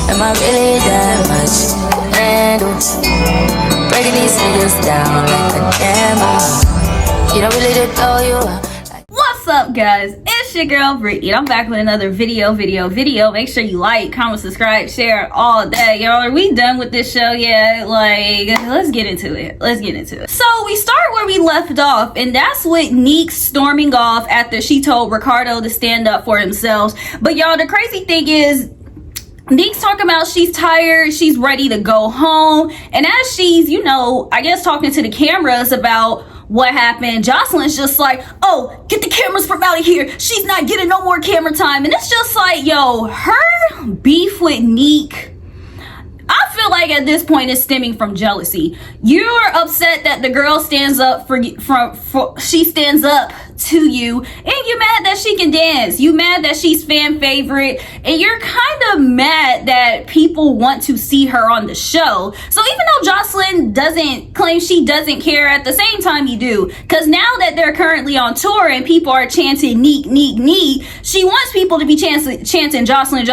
Am I really that much to handle? Breaking these niggas down like a camel. You don't really to throw you up. What's up, guys? It's your girl Brittany. I'm back with another video. Make sure you like, comment, subscribe, share all that. Y'all, are we done with this show yet? Like, let's get into it. So we start where we left off, and that's with Meek storming off after she told Ricardo to stand up for himself. But y'all, the crazy thing is, Meek's talking about she's tired, she's ready to go home, and as she's, I guess talking to the cameras about what happened, Joseline's just like, oh, get the cameras from out of here, she's not getting no more camera time. And it's just like, yo, her beef with Meek, I feel like at this point it's stemming from jealousy. You're upset that the girl stands up she stands up to you, and you're mad that she can dance. You mad that she's fan favorite, and you're kind of mad that people want to see her on the show. So even though Jocelyn doesn't claim she doesn't care, at the same time you do, because now that they're currently on tour and people are chanting Meek, she wants people to be chanting Jocelyn,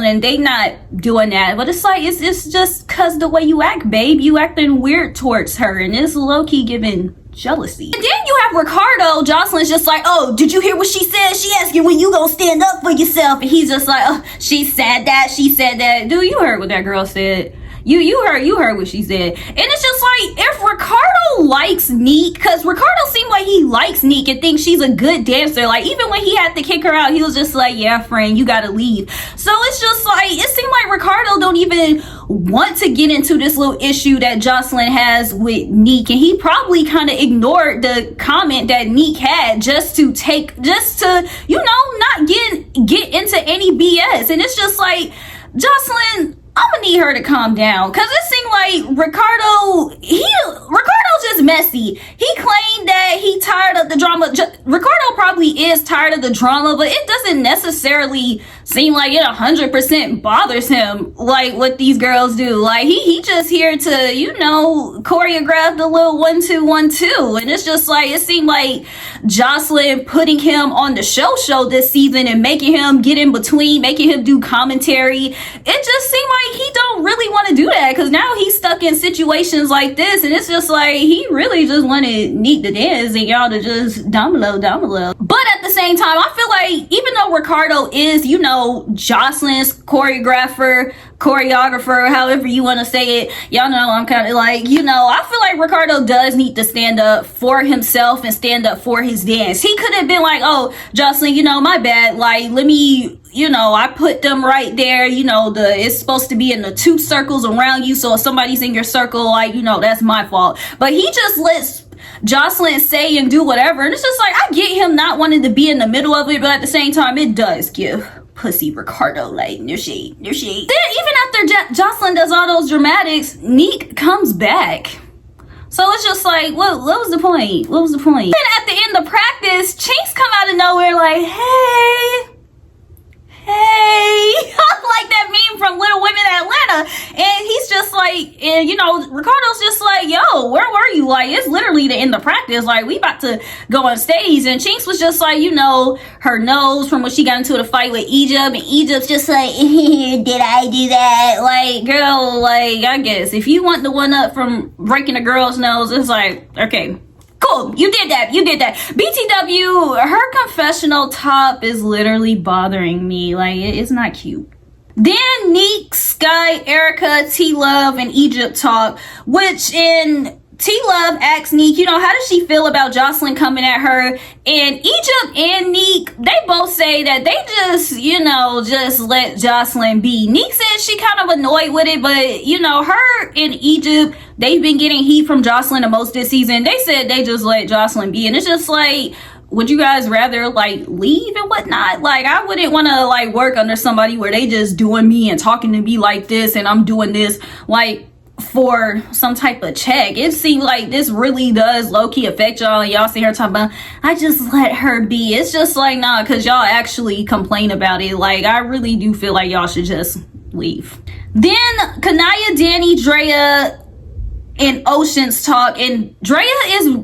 and they not doing that. But it's like, it's just because the way you act, babe, you acting weird towards her, and it's low-key giving jealousy. And then you have Ricardo. Jocelyn's just like, oh, did you hear what she said? She asking when you gonna stand up for yourself. And he's just like, oh, she said that. Dude, you heard what that girl said. You heard what she said. And it's just like, if Ricardo likes Meek, because Ricardo seemed like he likes Meek and thinks she's a good dancer. Like, even when he had to kick her out, he was just like, yeah, friend, you gotta leave. So it's just like, it seemed like Ricardo don't even want to get into this little issue that Jocelyn has with Meek, and he probably kind of ignored the comment that Meek had just to not get into any BS. And it's just like, Jocelyn, I'm gonna need her to calm down, because it seemed like Ricardo's just messy. He claimed that he tired of the drama. Ricardo probably is tired of the drama, but it doesn't necessarily seem like it 100% bothers him like what these girls do. Like, he just here to, choreograph the little 1-2-1-2. And it's just like, it seemed like Jocelyn putting him on the show this season and making him get in between, making him do commentary. It just seemed like he don't really want to do that, because now he's stuck in situations like this, and it's just like, he really just wanted Meek to dance and y'all to just domino. But at the same time, I feel like even though Ricardo is, Jocelyn's choreographer, however you want to say it, y'all know I'm kind of like, I feel like Ricardo does need to stand up for himself and stand up for his dance. He could have been like, oh, Jocelyn, my bad, like, let me, I put them right there, it's supposed to be in the 2 circles around you, so if somebody's in your circle, like, that's my fault. But he just lets Jocelyn say and do whatever, and it's just like, I get him not wanting to be in the middle of it, but at the same time, it does give pussy Ricardo like no shade. Then even after Jocelyn does all those dramatics, Meek comes back. So it's just like, what was the point? Then at the end of practice, Chinx come out of nowhere like, hey, like that meme from Little Women Atlanta. And he's just like, and Ricardo's just like, yo, where were you? Like, it's literally the end of practice. Like, we about to go on stage. And Chinx was just like, her nose from when she got into the fight with Egypt. And Egypt's just like, did I do that? Like, girl, like, I guess if you want the one up from breaking a girl's nose, it's like, okay, cool, you did that. BTW, her confessional top is literally bothering me. Like, it's not cute. Then Meek, Sky, Erica, T-Love, and Egypt talk, which in T-Love asks Meek, how does she feel about Jocelyn coming at her? And Egypt and Meek, they both say that they just let Jocelyn be. Meek said she kind of annoyed with it, but, her and Egypt, they've been getting heat from Jocelyn the most this season. They said they just let Jocelyn be. And it's just like, would you guys rather like leave and whatnot? Like, I wouldn't want to like work under somebody where they just doing me and talking to me like this, and I'm doing this like for some type of check. It seems like this really does low-key affect y'all, and y'all see her talking about, I just let her be. It's just like, nah, because y'all actually complain about it. Like, I really do feel like y'all should just leave. Then Kanaya, Danny, Drea, and Ocean's talk, and Drea is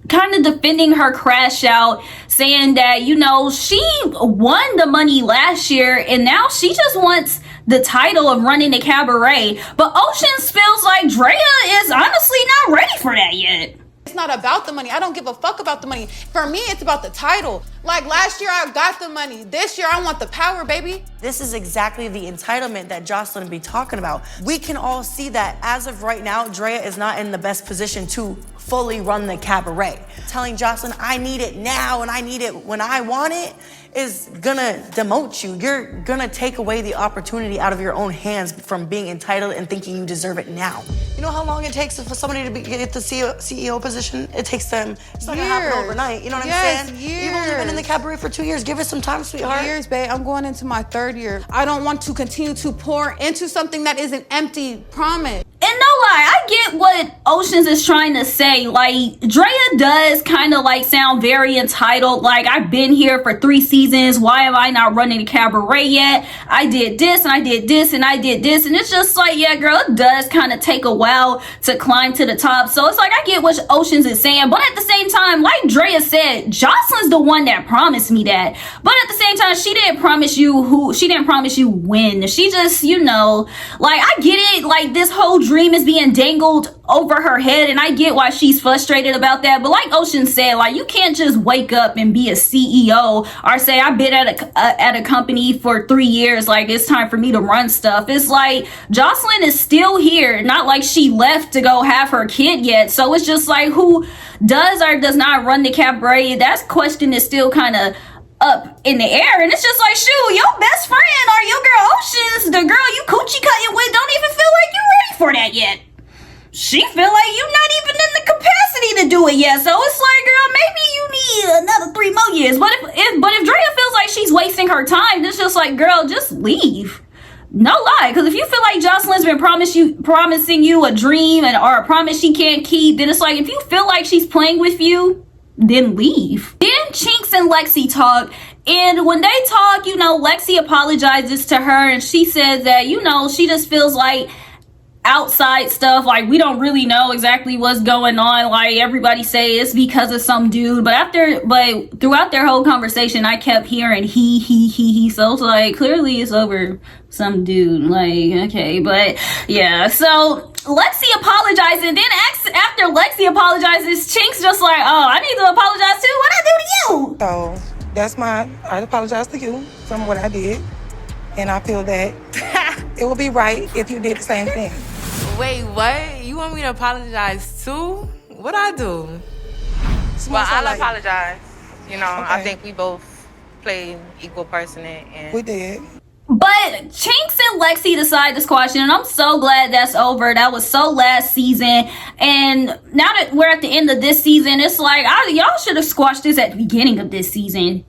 kind of defending her crash out, saying that, she won the money last year and now she just wants the title of running the cabaret. But Oceans feels like Drea is honestly not ready for that yet. It's not about the money. I don't give a fuck about the money. For me, it's about the title. Like last year, I got the money. This year, I want the power, baby. This is exactly the entitlement that Jocelyn be talking about. We can all see that as of right now, Drea is not in the best position to fully run the cabaret. Telling Jocelyn, I need it now and I need it when I want it, is gonna demote you. You're gonna take away the opportunity out of your own hands from being entitled and thinking you deserve it now. You know how long it takes for somebody to get the CEO position? It takes them, it's not gonna happen overnight, you know what I'm saying? Years. You've only been in the cabaret for 2 years. Give it some time, sweetheart. Years, babe. I'm going into my 3rd year. I don't want to continue to pour into something that is an empty promise. And no lie, I get what Oceans is trying to say. Like, Drea does kind of like sound very entitled. Like, I've been here for 3 seasons. Why am I not running the cabaret yet? I did this and I did this and I did this. And it's just like, yeah, girl, it does kind of take a while to climb to the top. So it's like, I get what Oceans is saying. But at the same time, like Drea said, Jocelyn's the one that promised me that. But at the same time, she didn't promise you who, she didn't promise you when. She just, you know, like, I get it. Like, this whole dream is being dangled over her head, and I get why she's frustrated about that. But like Ocean said, like, you can't just wake up and be a CEO or say I've been at a company for 3 years, like it's time for me to run stuff. It's like Jocelyn is still here, not like she left to go have her kid yet. So it's just like, who does or does not run the cabaret? That question is still kind of up in the air. And it's just like, shoot, your best friend or your girl Oceans, the girl you coochie cutting with, don't even feel like you're ready for that yet. She feel like you're not even in the capacity to do it yet. So it's like, girl, maybe you need another 3 more years. But if Drea feels like she's wasting her time, it's just like, girl, just leave. No lie, because if you feel like Jocelyn's been promising you a dream or a promise she can't keep, then it's like, if you feel like she's playing with you, then leave. Then Chinx and Lexi talk, and when they talk, you know, Lexi apologizes to her, and she says that, you know, she just feels like outside stuff, like we don't really know exactly what's going on. Like, everybody say it's because of some dude, but throughout their whole conversation, I kept hearing he. So it's like, clearly it's over some dude. Like, okay, but yeah. So Lexi apologizes, and then after Lexi apologizes, Chinx just like, oh, I need to apologize too. What I do to you? So that's I apologize to you from what I did, and I feel that it would be right if you did the same thing. Wait, what? You want me to apologize too? What I do? Well, I'll apologize. You know, okay. I think we both played equal person and we did. But Chinx and Lexi decide to squash it, and I'm so glad that's over. That was so last season, and now that we're at the end of this season, it's like, y'all should have squashed this at the beginning of this season.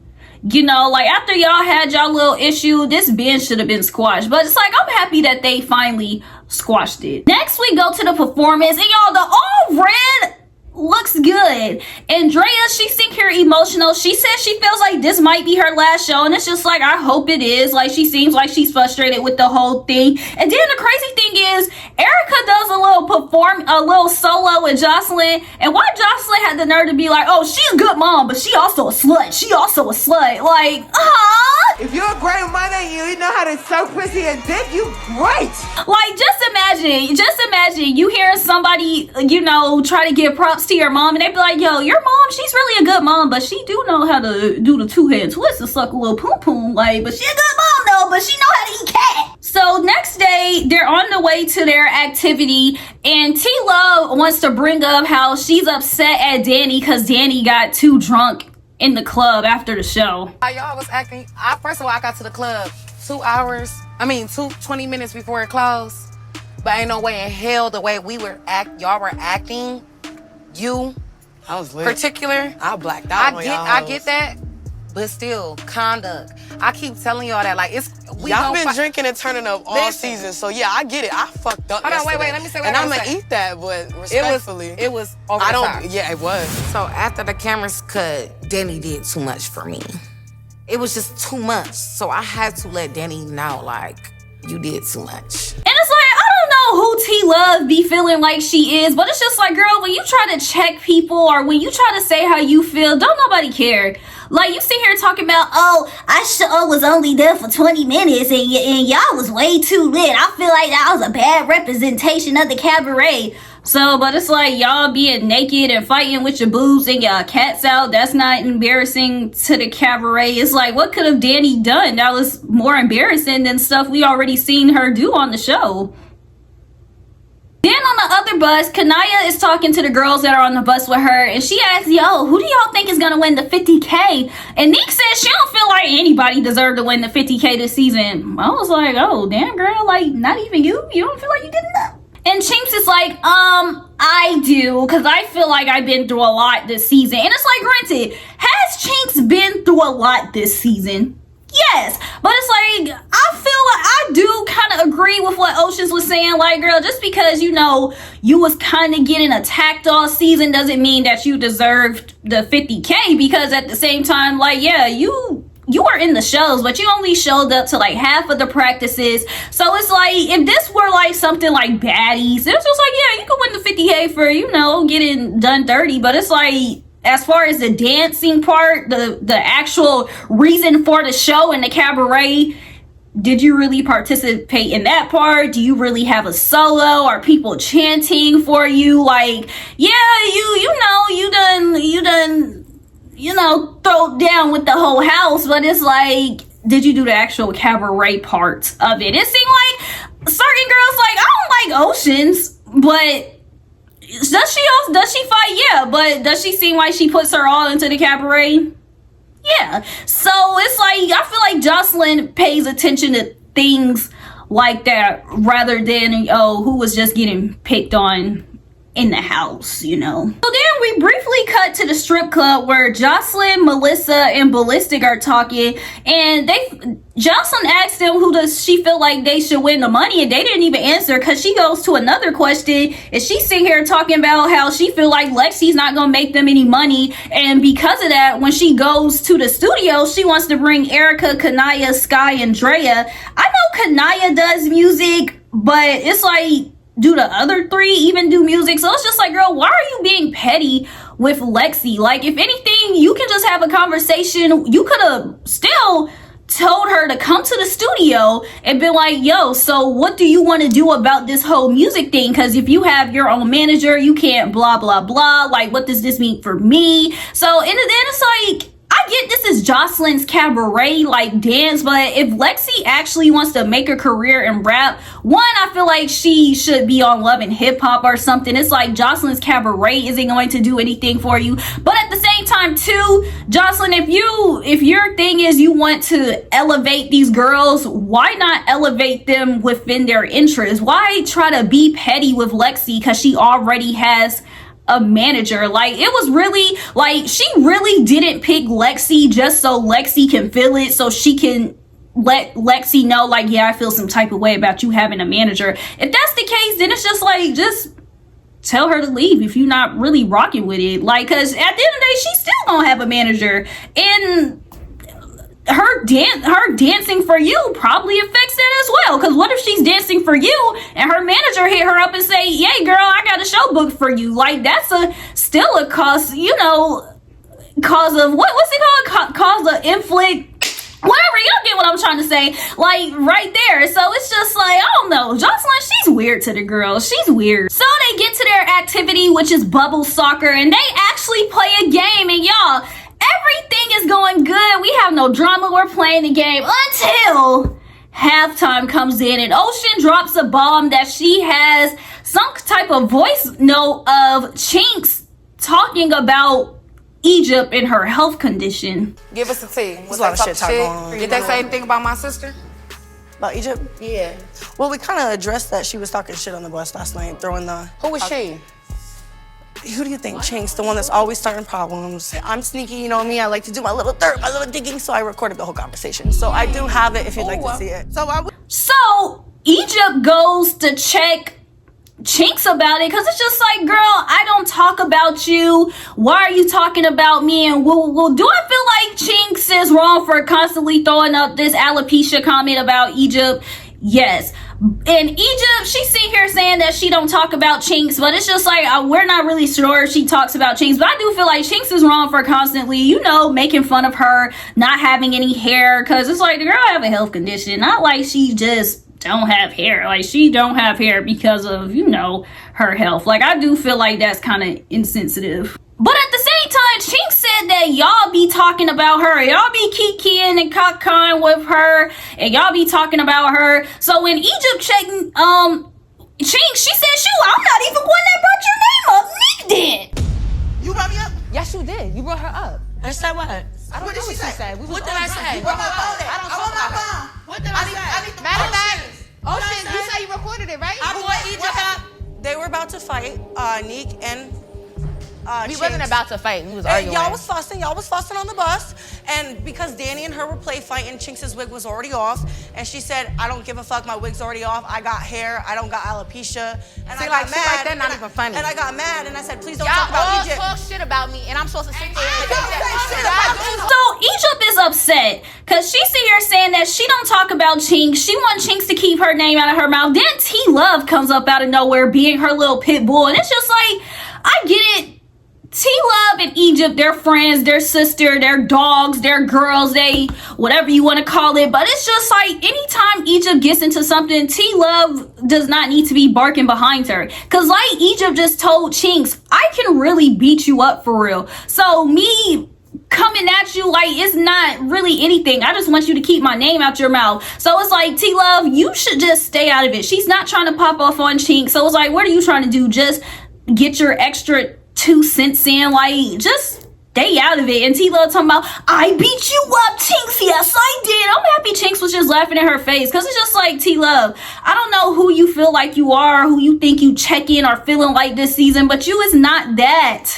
You know, like, after y'all had y'all little issue, this binge should have been squashed. But it's like, I'm happy that they finally squashed it. Next, we go to the performance, and y'all, the all red looks good. And Drea, she seemed here emotional. She says she feels like this might be her last show, and it's just like, I hope it is. Like, she seems like she's frustrated with the whole thing. And then the crazy thing is, Erica does a little solo with Jocelyn, and why Jocelyn had the nerve to be like, oh, she a good mom, but she also a slut. Like, if you're a great mother and you know how to suck pussy and dick, you great. Like, just imagine you hearing somebody, you know, try to give props to your mom, and they be like, yo, your mom, she's really a good mom, but she do know how to do the 2-hand twist and suck a little poom poom. Like, but she a good mom though, but she know how to eat cat. So next day, they're on the way to their activity, and T-Love wants to bring up how she's upset at Danny because Danny got too drunk in the club after the show. Y'all was acting. First of all, I got to the club 20 minutes before it closed. But ain't no way in hell the way y'all were acting. I was lit. Particular. I blacked out. I get that, but still, conduct. I keep telling y'all that, like, y'all been drinking and turning up all season, so yeah, I get it. I fucked up. Hold on, wait, let me say what and I I'm was gonna saying. eat that, but respectfully, it was over the top. Yeah, it was. So after the cameras cut, Danny did too much for me. It was just too much. So I had to let Danny know, like, you did too much. And it's like, I don't know who T Love be feeling like she is, but it's just like, girl, when you try to check people or when you try to say how you feel, don't nobody care. Like, you sit here talking about, oh, I sure was only there for 20 minutes and y'all was way too lit. I feel like that was a bad representation of the cabaret. So, but it's like, y'all being naked and fighting with your boobs and your cats out, that's not embarrassing to the cabaret. It's like, what could have Danny done that was more embarrassing than stuff we already seen her do on the show? Then on the other bus, Kanaya is talking to the girls that are on the bus with her, and she asks, yo, who do y'all think is gonna win the 50K? And Nick says she don't feel like anybody deserved to win the 50K this season. I was like, oh, damn, girl, like, not even you? You don't feel like you did enough? And Chinx is like, I do, because I feel like I've been through a lot this season. And it's like, granted, has Chinx been through a lot this season? Yes, but it's like, I feel like I do kind of agree with what Oceans was saying. Like, girl, just because, you know, you was kind of getting attacked all season doesn't mean that you deserved the 50K, because at the same time, like, yeah, you were in the shows, but you only showed up to like half of the practices. So it's like, if this were like something like Baddies, it's just like, yeah, you could win the 50K for, you know, getting done dirty. But it's like, as far as the dancing part, the actual reason for the show and the cabaret, did you really participate in that part? Do you really have a solo? Are people chanting for you? Like, yeah, you done throw down with the whole house, but it's like, did you do the actual cabaret part of it? It seemed like certain girls, like, I don't like Oceans, but does she fight? Yeah, but does she seem like she puts her all into the cabaret? Yeah. So it's like, I feel like Jocelyn pays attention to things like that rather than, oh, who was just getting picked on in the house, you know. So then we briefly cut to the strip club where Jocelyn, Melissa, and Ballistic are talking, and Jocelyn asked them who does she feel like they should win the money, and they didn't even answer, because she goes to another question, and she's sitting here talking about how she feel like Lexi's not gonna make them any money, and because of that, when she goes to the studio, she wants to bring Erica, Kanaya, Sky, and Drea. I know Kanaya does music, but it's like, do the other three even do music? So it's just like, girl, why are you being petty with Lexi? Like, if anything, you can just have a conversation. You could have still told her to come to the studio and been like, yo, so what do you want to do about this whole music thing? Because if you have your own manager, you can't blah blah blah, like, what does this mean for me? So in the end, it's like, I get this is Jocelyn's cabaret, like, dance, but if Lexi actually wants to make a career in rap, one, I feel like she should be on Love and Hip Hop or something. It's like, Jocelyn's cabaret isn't going to do anything for you. But at the same time, too, Jocelyn, if your thing is you want to elevate these girls, why not elevate them within their interests? Why try to be petty with Lexi because she already has a manager? Like, it was really like, she really didn't pick Lexi just so Lexi can feel it, so she can let Lexi know, like, yeah, I feel some type of way about you having a manager. If that's the case, then it's just like, just tell her to leave if you're not really rocking with it. Like, because at the end of the day, she still gonna have a manager, and her dancing for you probably affects that as well. Because what if she's dancing for you and her manager hit her up and say, yay girl, I got a show booked for you? Like, that's still a cause, you know, cause of what's it called, cause of inflict, whatever. You don't get what I'm trying to say, like, right there. So it's just like, I don't know, Jocelyn, she's weird to the girls. She's weird. So they get to their activity, which is bubble soccer, and they actually play a game, and y'all, everything is going good. We have no drama. We're playing the game until halftime comes in and Ocean drops a bomb that she has some type of voice note of Chinx talking about Egypt and her health condition. Give us a tea. There's a lot of shit talking on. Did they say anything about my sister? About Egypt? Yeah. Well, we kind of addressed that. She was talking shit on the bus last night, throwing the... Who was she? Who do you think? Chinx, the one that's always starting problems. I'm sneaky, you know me. I like to do my little dirt, my little digging, so I recorded the whole conversation. So I do have it if you'd like to see it. So Egypt goes to check Chinx about it, because it's just like, girl, I don't talk about you. Why are you talking about me? And well, do I feel like Chinx is wrong for constantly throwing up this alopecia comment about Egypt? Yes. In Egypt, she's sitting here saying that she don't talk about Chinx, but it's just like we're not really sure if she talks about Chinx. But I do feel like Chinx is wrong for constantly, you know, making fun of her not having any hair, because it's like the girl have a health condition, not like she just don't have hair. Like, she don't have hair because of, you know, her health. Like, I do feel like that's kind of insensitive. But at the same time, Chinx said that y'all be talking about her. Y'all be kikiing and cock-con with her. And y'all be talking about her. So when Egypt checking Chinx, she said, shoot, I'm not even one that brought your name up. Meek did. You brought me up? Yes, you did. You brought her up. I said what? I don't know what she said. What did I say? I don't talk about her. What did I say? Matter of fact, Ocean, you said you recorded it, right? I brought Egypt up. They were about to fight, Neek and We Chinx. wasn't about to fight. We was And arguing. y'all was fussing on the bus, and because Danny and her were play fighting, Chinx's wig was already off, and she said, I don't give a fuck, my wig's already off, I got hair, I don't got alopecia, and See, I got like, shit mad. like that not even funny. And I got mad, and I said, please don't Y'all talk about all Egypt. talk shit about me, and I'm supposed to sit there and Y'all say shit about me. So Egypt is upset because she's sitting here saying that she don't talk about Chinx. She wants Chinx to keep her name out of her mouth. Then T Love comes up out of nowhere being her little pit bull. And it's just like, I get it. T Love and Egypt, they're friends, they're sister, they're dogs, they're girls, they whatever you want to call it. But it's just like anytime Egypt gets into something, T Love does not need to be barking behind her. Cause like Egypt just told Chinx, I can really beat you up for real. So me coming at you like it's not really anything. I just want you to keep my name out your mouth. So it's like, T Love, you should just stay out of it. She's not trying to pop off on Chinx. So it's like, what are you trying to do? Just get your extra 2 cents in? Like, just stay out of it. And T Love talking about, I beat you up, Chinx. Yes, I did. I'm happy Chinx was just laughing in her face, because it's just like, T Love, I don't know who you feel like you are, who you think you check in or feeling like this season, but you is not that.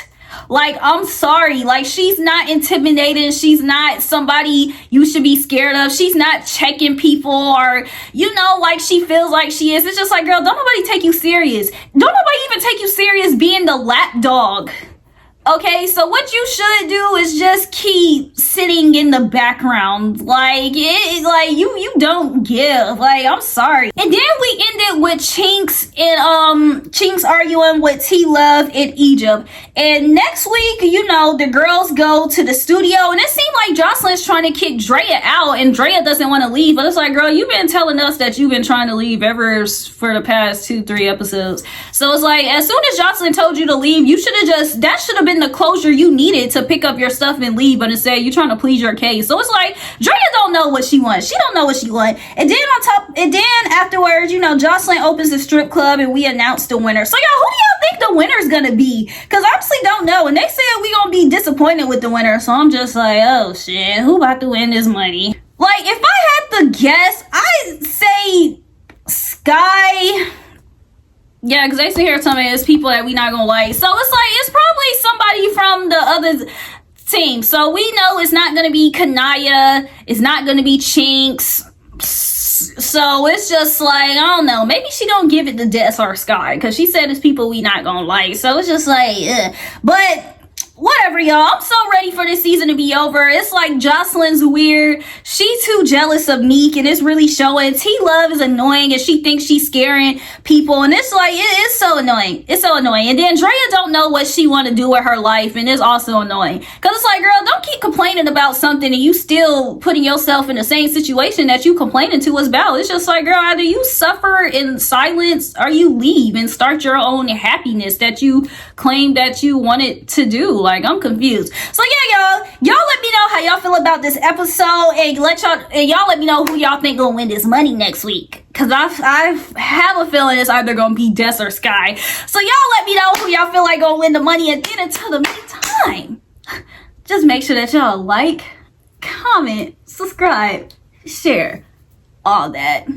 Like, I'm sorry. Like, she's not intimidating. She's not somebody you should be scared of. She's not checking people or, you know, like she feels like she is. It's just like, girl, don't nobody take you serious. Don't nobody even take you serious being the lap dog. Okay, so what you should do is just keep sitting in the background. Like, you don't give. Like, I'm sorry. And then we ended with Chinx and Chinx arguing with T Love in Egypt. And next week, you know, the girls go to the studio, and it seemed like Jocelyn's trying to kick Drea out, and Drea doesn't want to leave. But it's like, girl, you've been telling us that you've been trying to leave ever for the past 2-3 episodes. So it's like, as soon as Jocelyn told you to leave, you should have just, that should have been the closure you needed to pick up your stuff and leave. But instead, you're trying to please your case. So it's like, Drea don't know what she wants. She don't know what she wants. And then afterwards, you know, Jocelyn opens the strip club and we announce the winner. So y'all, who do y'all think the winner's gonna be? Because I honestly don't know. And they said we gonna be disappointed with the winner. So I'm just like, oh shit, who about to win this money? Like, if I had to guess, I'd say Sky. Yeah, because they sit here telling me it's people that we not gonna like. So it's like, it's probably somebody from the other team. So we know it's not gonna be Kanaya. It's not gonna be Chinx. So it's just like, I don't know. Maybe she don't give it to Des or Sky, because she said it's people we not gonna like. So it's just like, ugh. But whatever, y'all. I'm so ready for this season to be over. It's like Jocelyn's weird. She too jealous of Meek, and it's really showing. T Love is annoying, and she thinks she's scaring people, and it's like, it's so annoying. It's so annoying. And then Drea don't know what she want to do with her life, and it's also annoying. Because it's like, girl, don't keep complaining about something and you still putting yourself in the same situation that you complaining to us about. It's just like, girl, either you suffer in silence or you leave and start your own happiness that you claim that you wanted to do. Like, I'm confused. So yeah, y'all let me know how y'all feel about this episode, and y'all let me know who y'all think gonna win this money next week, because I have a feeling it's either gonna be Des or Sky. So y'all let me know who y'all feel like gonna win the money, and then until the meantime, just make sure that y'all like, comment, subscribe, share, all that.